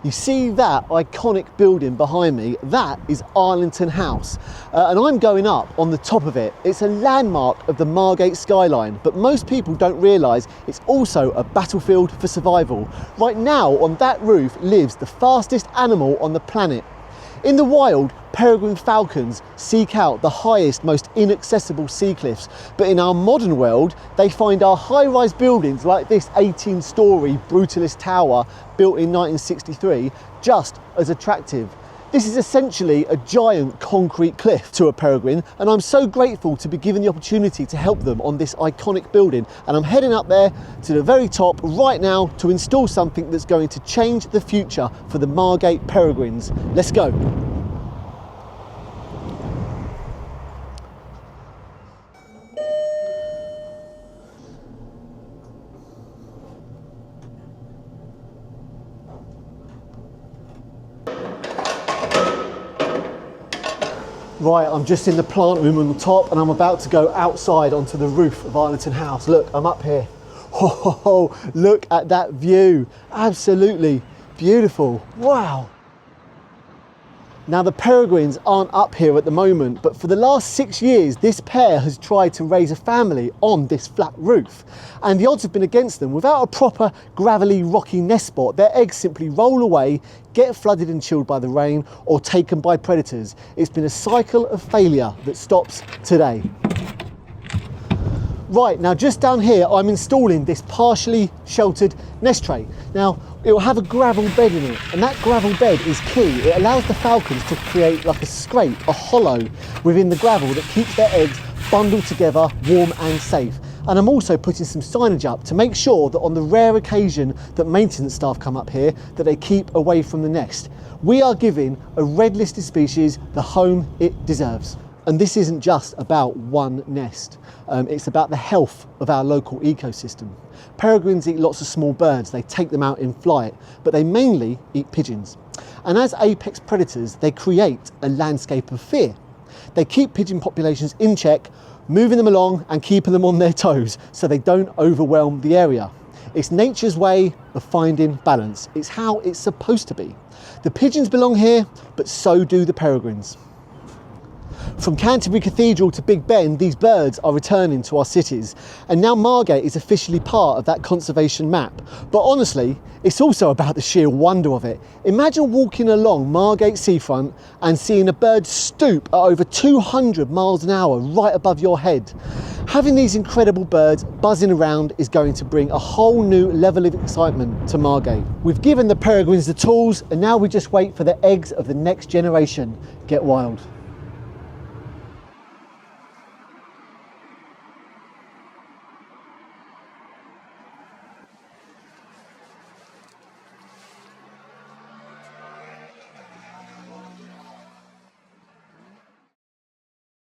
You see that iconic building behind me? That is Arlington House, and I'm going up on the top of it. It's a landmark of the Margate skyline, but most people don't realise it's also a battlefield for survival. Right now on that roof lives the fastest animal on the planet. In the wild, Peregrine Falcons seek out the highest, most inaccessible sea cliffs, but in our modern world, they find our high-rise buildings like this 18-storey brutalist tower built in 1963 just as attractive. This is essentially a giant concrete cliff to a peregrine, and I'm so grateful to be given the opportunity to help them on this iconic building. And I'm heading up there to the very top right now to install something that's going to change the future for the Margate peregrines. Let's go. Right, I'm just in the plant room on the top and I'm about to go outside onto the roof of Arlington House. Look, I'm up here. Oh, look at that view. Absolutely beautiful. Wow. Now the peregrines aren't up here at the moment, but for the last 6 years, this pair has tried to raise a family on this flat roof. And the odds have been against them. Without a proper gravelly, rocky nest spot, their eggs simply roll away, get flooded and chilled by the rain, or taken by predators. It's been a cycle of failure that stops today. Right, now just down here, I'm installing this partially sheltered nest tray. Now, it will have a gravel bed in it, and that gravel bed is key. It allows the falcons to create like a scrape, a hollow within the gravel that keeps their eggs bundled together, warm and safe. And I'm also putting some signage up to make sure that on the rare occasion that maintenance staff come up here, that they keep away from the nest. We are giving a red listed species the home it deserves. And this isn't just about one nest. It's about the health of our local ecosystem. Peregrines eat lots of small birds. They take them out in flight, but they mainly eat pigeons. And as apex predators, they create a landscape of fear. They keep pigeon populations in check, moving them along and keeping them on their toes so they don't overwhelm the area. It's nature's way of finding balance. It's how it's supposed to be. The pigeons belong here, but so do the peregrines. From Canterbury Cathedral to Big Ben, these birds are returning to our cities. And now Margate is officially part of that conservation map. But honestly, it's also about the sheer wonder of it. Imagine walking along Margate seafront and seeing a bird stoop at over 200 miles an hour right above your head. Having these incredible birds buzzing around is going to bring a whole new level of excitement to Margate. We've given the peregrines the tools, and now we just wait for the eggs of the next generation. Get wild.